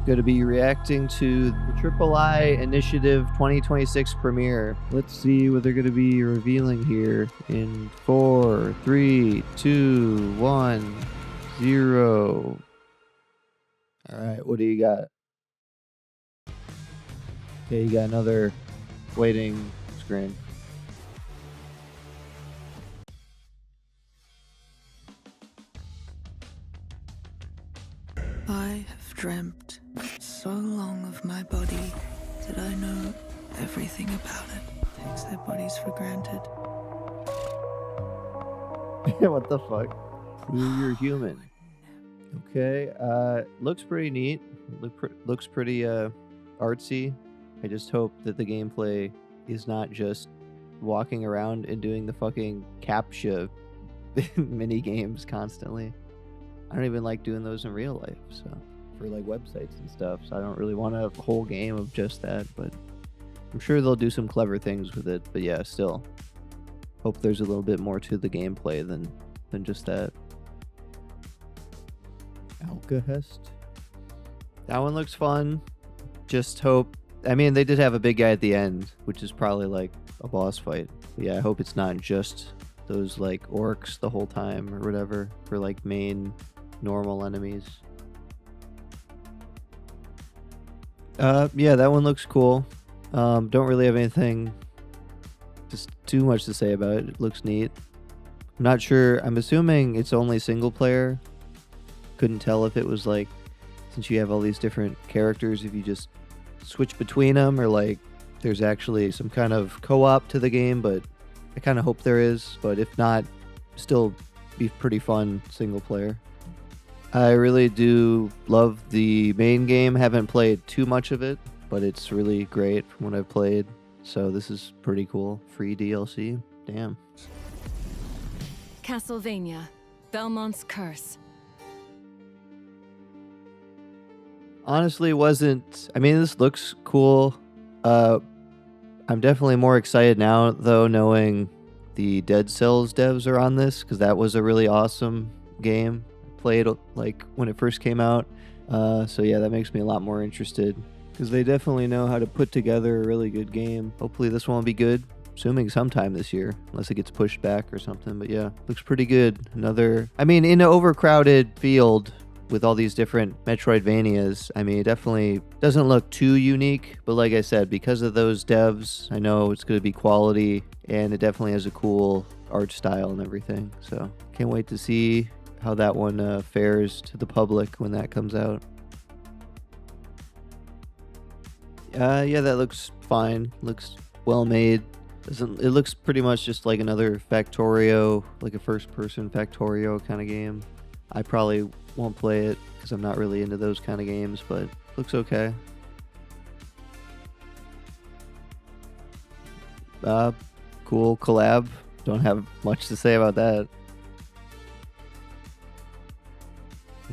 going to be reacting to the Triple I Initiative 2026 premiere. Let's see what they're going to be revealing here in 4, 3, 2, 1, 0. All right, what do you got? Okay, you got another waiting screen. I have dreamt so long of my body that I know everything about it. Takes their bodies for granted. What the fuck? You're human. Okay, looks pretty neat. Looks pretty artsy. I just hope that the gameplay is not just walking around and doing the fucking CAPTCHA mini games constantly. I don't even like doing those in real life, so for like websites and stuff. So I don't really want a whole game of just that, but I'm sure they'll do some clever things with it. But yeah, still hope there's a little bit more to the gameplay than just that. Alcahest. That one looks fun. Just hope. I mean, they did have a big guy at the end, which is probably like a boss fight. But yeah, I hope it's not just those like orcs the whole time or whatever for like main normal enemies. Yeah, that one looks cool. Don't really have anything just too much to say about it. It looks neat. I'm not sure. I'm assuming it's only single player. Couldn't tell if it was like, since you have all these different characters, if you just switch between them or like there's actually some kind of co-op to the game, but I kind of hope there is. But if not, still be pretty fun single player. I really do love the main game. Haven't played too much of it, but it's really great from what I've played. So this is pretty cool. Free DLC. Damn. Castlevania, Belmont's Curse. Honestly, wasn't. I mean, this looks cool. I'm definitely more excited now, though, knowing the Dead Cells devs are on this, because that was a really awesome game. Played like when it first came out. So yeah, that makes me a lot more interested, because they definitely know how to put together a really good game. Hopefully this one will be good. Assuming sometime this year, unless it gets pushed back or something. But yeah, looks pretty good. Another. I mean, in an overcrowded field with all these different Metroidvanias, I mean, it definitely doesn't look too unique, but like I said, because of those devs, I know it's going to be quality, and it definitely has a cool art style and everything. So can't wait to see how that one fares to the public when that comes out. Yeah, that looks fine. Looks well made. It looks pretty much just like another Factorio, like a first-person Factorio kind of game. I probably won't play it because I'm not really into those kind of games, but looks okay. Cool collab. Don't have much to say about that.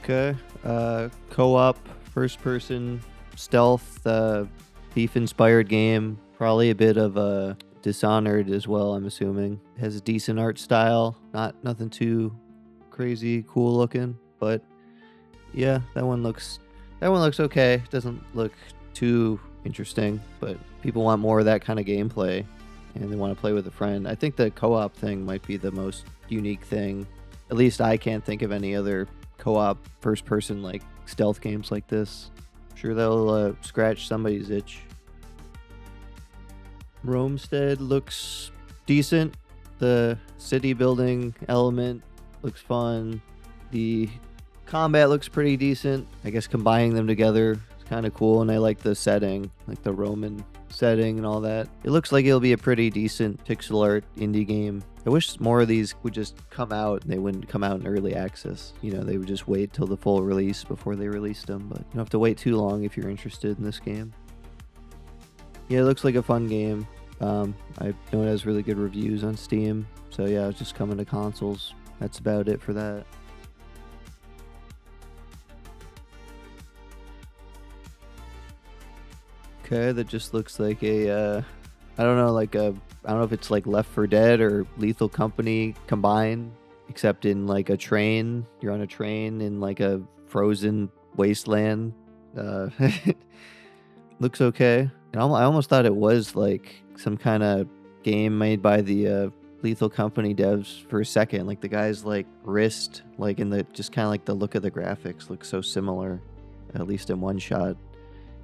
Okay. Co-op, first-person stealth, thief-inspired game. Probably a bit of Dishonored as well, I'm assuming. Has a decent art style. Nothing too crazy cool looking, but yeah, that one looks okay. Doesn't look too interesting, but people want more of that kind of gameplay and they want to play with a friend. I think the co-op thing might be the most unique thing. At least I can't think of any other co-op first person like stealth games like this. I'm sure they'll scratch somebody's itch. Romestead looks decent. The city building element looks fun. The combat looks pretty decent. I guess combining them together is kind of cool, and I like the setting, like the Roman setting and all that. It looks like it'll be a pretty decent pixel art indie game. I wish more of these would just come out and they wouldn't come out in early access. You know, they would just wait till the full release before they released them, but you don't have to wait too long if you're interested in this game. Yeah, it looks like a fun game. I know it has really good reviews on Steam, so yeah, it's just coming to consoles. That's about it for that. Okay, that just looks like a, I don't know if it's like Left 4 Dead or Lethal Company combined, except in like a train. You're on a train in like a frozen wasteland Looks okay. And I almost thought it was like some kind of game made by the Lethal Company devs for a second. Like the guy's like wrist, like in the just kind of like the look of the graphics looks so similar, at least in one shot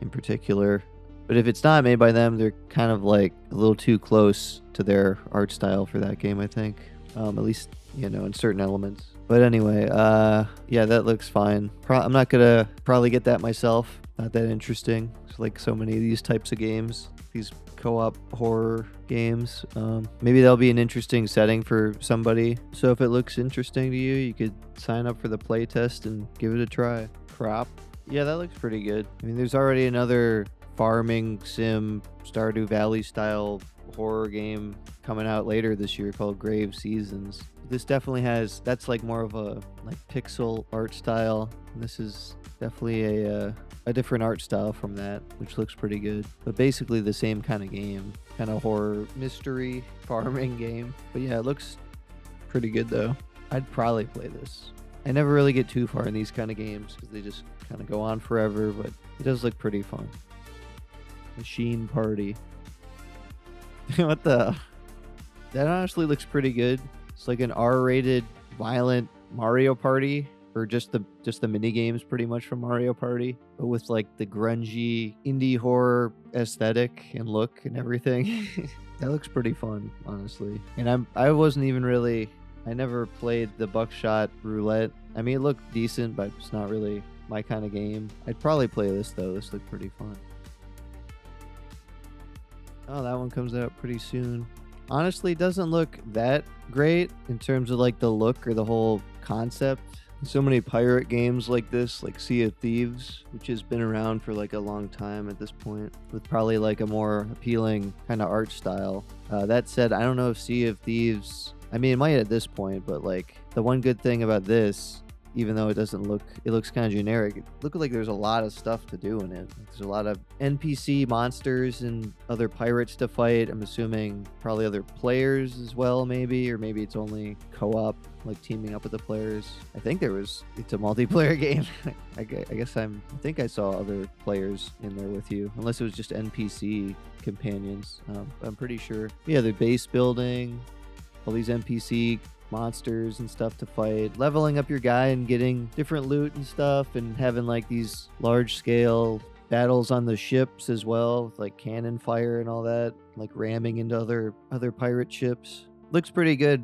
in particular. But if it's not made by them, they're kind of like a little too close to their art style for that game, I think. At least, in certain elements. But anyway, yeah, that looks fine. I'm not gonna probably get that myself. Not that interesting. It's like so many of these types of games, these co-op horror games. Maybe that'll be an interesting setting for somebody. So if it looks interesting to you, you could sign up for the playtest and give it a try. Crop. Yeah, that looks pretty good. I mean, there's already another farming sim Stardew Valley style horror game coming out later this year called Grave Seasons. This definitely has, that's like more of a like pixel art style. And this is definitely a different art style from that, which looks pretty good. But basically the same kind of game, kind of horror mystery farming game. But yeah, it looks pretty good though. I'd probably play this. I never really get too far in these kind of games because they just kind of go on forever, but it does look pretty fun. Machine Party. What the? That honestly looks pretty good. It's like an R-rated violent Mario Party, or just the mini games pretty much from Mario Party, but with like the grungy indie horror aesthetic and look and everything. That looks pretty fun, honestly. And I wasn't even really, I never played the Buckshot Roulette. I mean, it looked decent, but it's not really my kind of game. I'd probably play this though. This looked pretty fun. Oh, that one comes out pretty soon. Honestly, it doesn't look that great in terms of like the look or the whole concept. So many pirate games like this, like Sea of Thieves, which has been around for like a long time at this point, with probably like a more appealing kind of art style. That said, I don't know if Sea of Thieves, I mean, it might at this point, but like the one good thing about this, even though it looks kind of generic, it looks like there's a lot of stuff to do in it. There's a lot of NPC monsters and other pirates to fight. I'm assuming probably other players as well, maybe, or maybe it's only co-op, like teaming up with the players. I think it's a multiplayer game. I think I saw other players in there with you, unless it was just NPC companions. I'm pretty sure. Yeah, the base building, all these NPC monsters and stuff to fight, leveling up your guy and getting different loot and stuff, and having like these large scale battles on the ships as well, with like cannon fire and all that, like ramming into other pirate ships. Looks pretty good.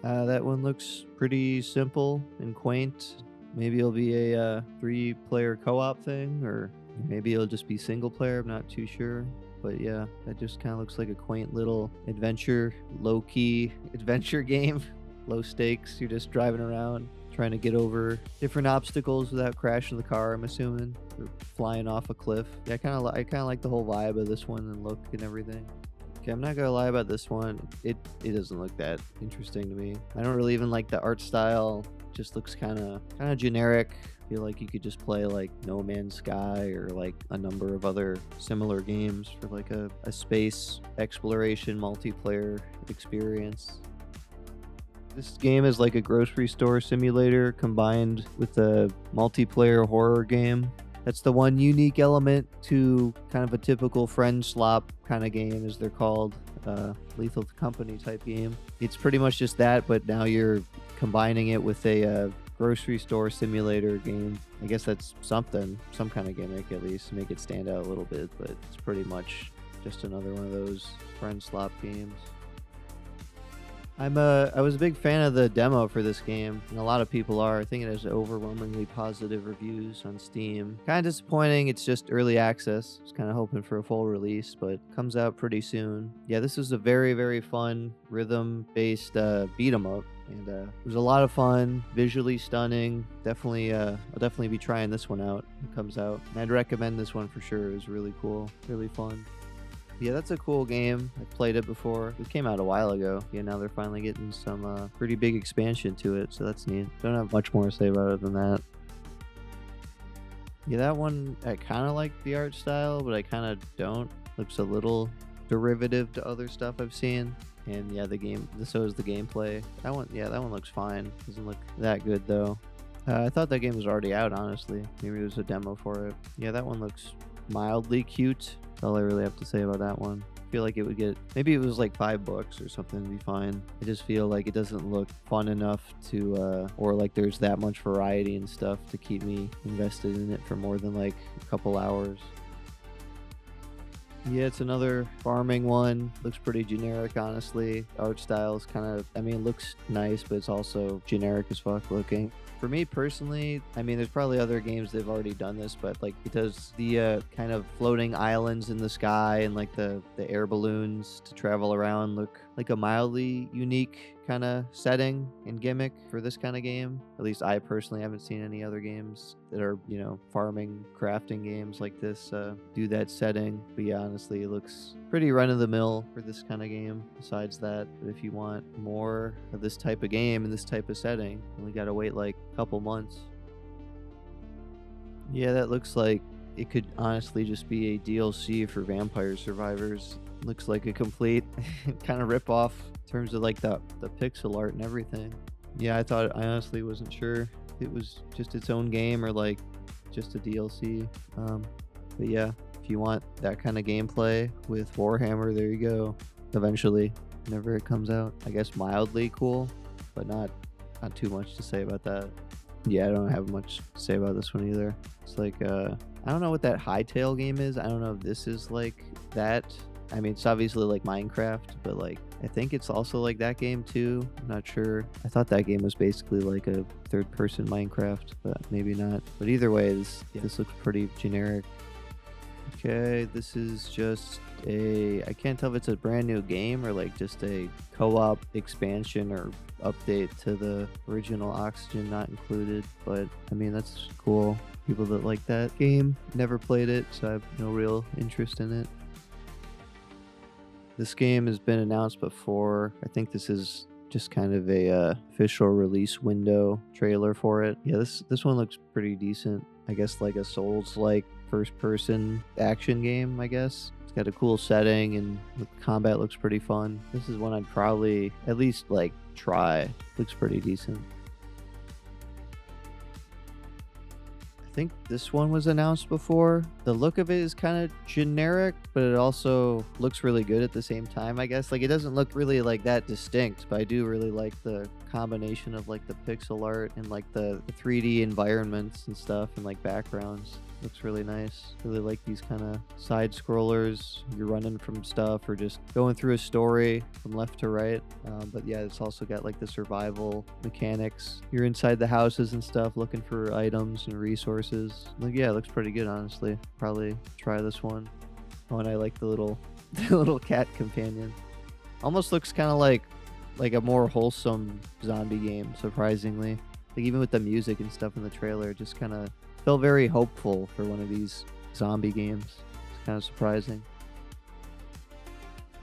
That one looks pretty simple and quaint. Maybe it'll be a 3-player co-op thing, or maybe it'll just be single player. I'm not too sure. But yeah, that just kind of looks like a quaint little adventure, low-key adventure game. Low stakes. You're just driving around, trying to get over different obstacles without crashing the car, I'm assuming, or flying off a cliff. Yeah, I kind of like the whole vibe of this one and look and everything. Okay, I'm not gonna lie about this one. It doesn't look that interesting to me. I don't really even like the art style. Just looks kind of generic. I feel like you could just play like No Man's Sky or like a number of other similar games for like a space exploration multiplayer experience. This game is like a grocery store simulator combined with a multiplayer horror game. That's the one unique element to kind of a typical friend slop kind of game, as they're called, Lethal Company type game. It's pretty much just that, but now you're combining it with a grocery store simulator game. I guess that's some kind of gimmick at least to make it stand out a little bit, but it's pretty much just another one of those friend slop games. I was a big fan of the demo for this game, and a lot of people are. I think it has overwhelmingly positive reviews on Steam. Kind of disappointing, it's just early access. I was kind of hoping for a full release, but comes out pretty soon. Yeah, this is a very, very fun rhythm-based beat 'em up, and it was a lot of fun, visually stunning. I'll definitely be trying this one out when it comes out. And I'd recommend this one for sure. It was really cool, really fun. Yeah, that's a cool game. I've played it before. It came out a while ago. Yeah, now they're finally getting some pretty big expansion to it, so that's neat. Don't have much more to say about it than that. Yeah, that one, I kind of like the art style, but I kind of don't. Looks a little derivative to other stuff I've seen. And yeah, so is the gameplay. That one looks fine. Doesn't look that good though. I thought that game was already out, honestly. Maybe it was a demo for it. Yeah, that one looks mildly cute. That's all I really have to say about that one. I feel like it would get, maybe it was like $5 or something to be fine. I just feel like it doesn't look fun enough to, or like there's that much variety and stuff to keep me invested in it for more than like a couple hours. Yeah, it's another farming one. Looks pretty generic, honestly. Art style is kind of, I mean, it looks nice, but it's also generic as fuck looking. For me personally, I mean, there's probably other games that have already done this, but like it does the kind of floating islands in the sky and like the air balloons to travel around look like a mildly unique kind of setting and gimmick for this kind of game. At least I personally haven't seen any other games that are, you know, farming, crafting games like this do that setting. But yeah, honestly, it looks pretty run-of-the-mill for this kind of game. Besides that, if you want more of this type of game and this type of setting, you only gotta wait like a couple months. Yeah, that looks like it could honestly just be a DLC for Vampire Survivors. Looks like a complete kind of rip-off in terms of like the pixel art and everything. Yeah, I honestly wasn't sure if it was just its own game or like just a DLC. But yeah, if you want that kind of gameplay with Warhammer, there you go. Eventually, whenever it comes out. I guess mildly cool, but not too much to say about that. Yeah, I don't have much to say about this one either. It's like, I don't know what that Hightail game is. I don't know if this is like that. I mean, it's obviously like Minecraft, but like, I think it's also like that game too. I'm not sure. I thought that game was basically like a third-person Minecraft, but maybe not. But either way, this looks pretty generic. Okay, this is just I can't tell if it's a brand new game or like just a co-op expansion or update to the original Oxygen Not Included, but I mean, that's cool. People that like that game, never played it, so I have no real interest in it. This game has been announced before. I think this is just kind of a official release window trailer for it. Yeah, this one looks pretty decent. I guess like a Souls-like first-person action game, I guess. It's got a cool setting and the combat looks pretty fun. This is one I'd probably at least like try. Looks pretty decent. I think this one was announced before. The look of it is kind of generic, but it also looks really good at the same time, I guess. Like, it doesn't look really like that distinct, but I do really like the combination of like the pixel art and like the 3D environments and stuff and like backgrounds. Looks really nice. Really like these kind of side scrollers. You're running from stuff or just going through a story from left to right. But yeah, it's also got like the survival mechanics. You're inside the houses and stuff looking for items and resources. Like, yeah, it looks pretty good, honestly. Probably try this one. Oh, and I like the little cat companion. Almost looks kind of like a more wholesome zombie game, surprisingly. Like, even with the music and stuff in the trailer, it just kind of felt very hopeful for one of these zombie games. It's kind of surprising.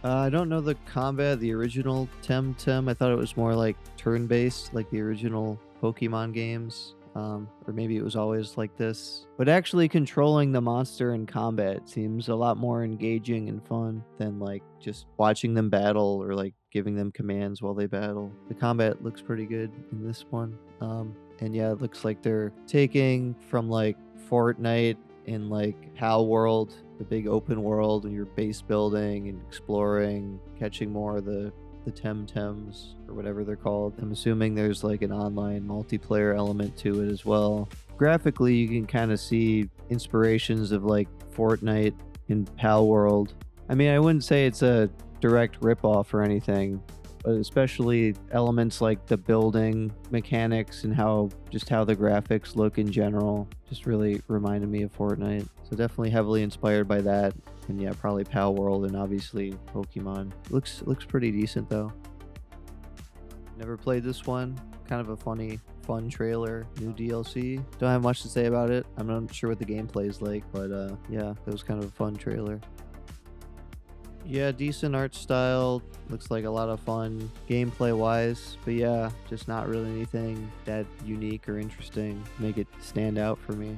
I don't know the combat, the original Temtem. I thought it was more like turn-based, like the original Pokemon games. Or maybe it was always like this. But actually controlling the monster in combat seems a lot more engaging and fun than like just watching them battle or like giving them commands while they battle. The combat looks pretty good in this one. And yeah, it looks like they're taking from like Fortnite in like Pal World, the big open world, and you're base building and exploring, catching more of the Temtems or whatever they're called. I'm assuming there's like an online multiplayer element to it as well. Graphically, you can kind of see inspirations of like Fortnite and Pal World. I mean, I wouldn't say it's a direct ripoff or anything, but especially elements like the building mechanics and how the graphics look in general just really reminded me of Fortnite. So definitely heavily inspired by that. And yeah, probably Pal World and obviously Pokemon. Looks pretty decent though. Never played this one. Kind of a fun trailer, new DLC. Don't have much to say about it. I'm not sure what the gameplay is like, but yeah, it was kind of a fun trailer. Yeah, decent art style. Looks like a lot of fun gameplay wise, but yeah, just not really anything that unique or interesting to make it stand out for me.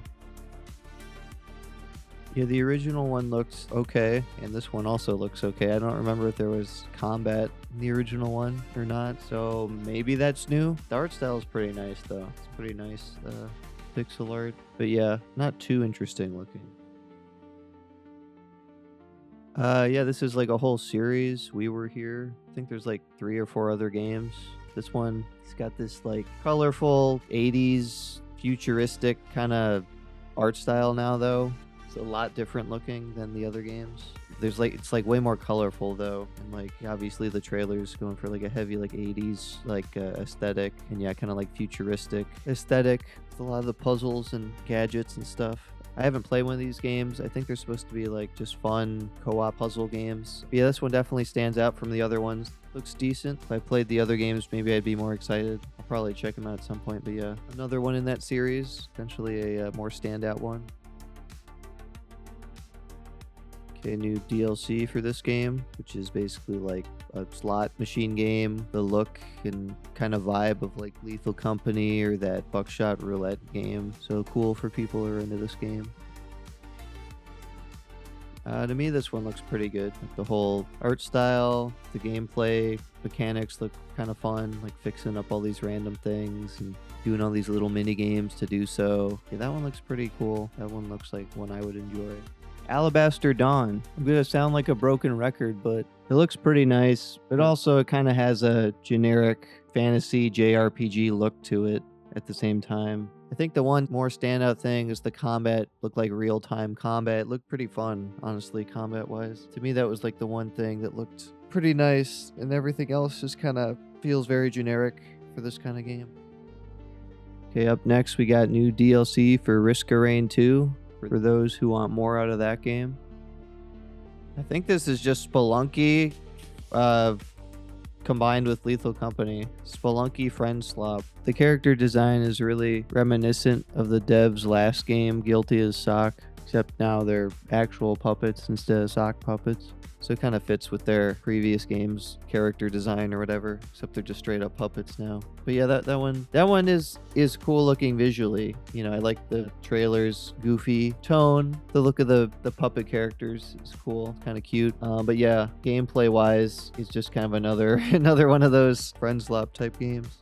Yeah, the original one looks okay, and this one also looks okay. I don't remember if there was combat in the original one or not, so maybe that's new. The art style is pretty nice, though. It's pretty nice pixel art, but yeah, not too interesting looking. Yeah, this is like a whole series. We Were Here. I think there's like 3 or 4 other games. This one, it's got this like colorful 80s futuristic kind of art style now, though. It's a lot different looking than the other games. There's like, it's like way more colorful though, and like obviously the trailer's going for like a heavy like 80s like aesthetic, and yeah, kind of like futuristic aesthetic with a lot of the puzzles and gadgets and stuff. I haven't played one of these games. I think they're supposed to be like just fun co-op puzzle games. But yeah, this one definitely stands out from the other ones. Looks decent. If I played the other games, maybe I'd be more excited. I'll probably check them out at some point. But yeah, another one in that series. Potentially a more standout one. Okay, new DLC for this game, which is basically like a slot machine game. The look and kind of vibe of like Lethal Company or that Buckshot Roulette game. So cool for people who are into this game. To me, this one looks pretty good. Like the whole art style, the gameplay mechanics look kind of fun, like fixing up all these random things and doing all these little mini games to do so. Yeah, that one looks pretty cool. That one looks like one I would enjoy. Alabaster Dawn. I'm gonna sound like a broken record, but it looks pretty nice. But also it kind of has a generic fantasy JRPG look to it at the same time. I think the one more standout thing is the combat looked like real-time combat. It looked pretty fun, honestly, combat-wise. To me, that was like the one thing that looked pretty nice, and everything else just kind of feels very generic for this kind of game. Okay, up next we got new DLC for Risk of Rain 2. For those who want more out of that game. I think this is just Spelunky combined with Lethal Company. Spelunky Friend Slop. The character design is really reminiscent of the devs' last game, Guilty as Sock, except now they're actual puppets instead of sock puppets. So it kind of fits with their previous game's character design or whatever, except they're just straight up puppets now. But yeah, that one is cool looking visually. You know, I like the trailer's goofy tone. The look of the puppet characters is cool, kind of cute. But yeah, gameplay wise, it's just kind of another one of those friend slop type games.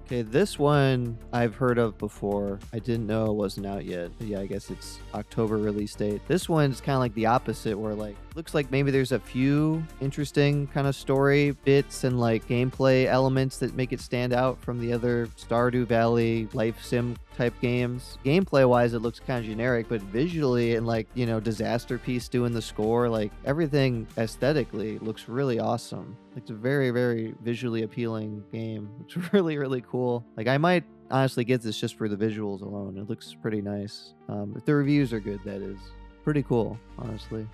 Okay, this one I've heard of before. I didn't know it wasn't out yet. But yeah, I guess it's October release date. This one's kind of like the opposite, where like looks like maybe there's a few interesting kind of story bits and like gameplay elements that make it stand out from the other Stardew Valley life sim type games. Gameplay wise, it looks kind of generic, but visually and like, you know, Disaster Piece doing the score, like everything aesthetically looks really awesome. It's a very, very visually appealing game. It's really, really cool. Like I might honestly get this just for the visuals alone. It looks pretty nice. If the reviews are good, that is. Pretty cool, honestly.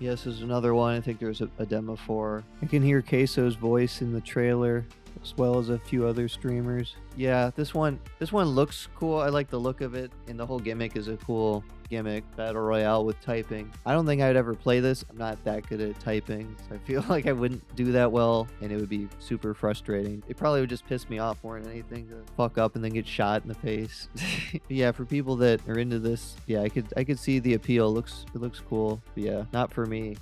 Yes, there's another one I think there's a demo for. I can hear Queso's voice in the trailer, as well as a few other streamers. Yeah, this one looks cool. I like the look of it, and the whole gimmick is a cool gimmick. Battle Royale with typing. I don't think I'd ever play this. I'm not that good at typing, so I feel like I wouldn't do that well, and it would be super frustrating. It probably would just piss me off more than anything to fuck up and then get shot in the face. Yeah, for people that are into this, yeah, I could see the appeal. It looks cool. But yeah, not for me.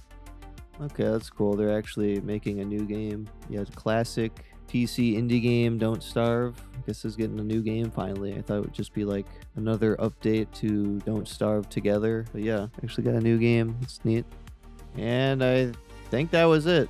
Okay, that's cool. They're actually making a new game. Yeah, it's a classic PC indie game, Don't Starve. I guess is getting a new game finally. I thought it would just be like another update to Don't Starve Together. But yeah, actually got a new game. It's neat. And I think that was it.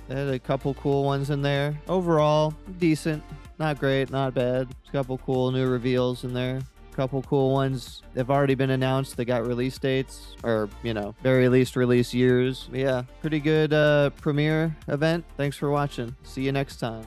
They had a couple cool ones in there. Overall, decent. Not great, not bad. A couple cool new reveals in there. Couple cool ones have already been announced. They got release dates, or you know, very least release years. But yeah, pretty good premiere event. Thanks for watching. See you next time.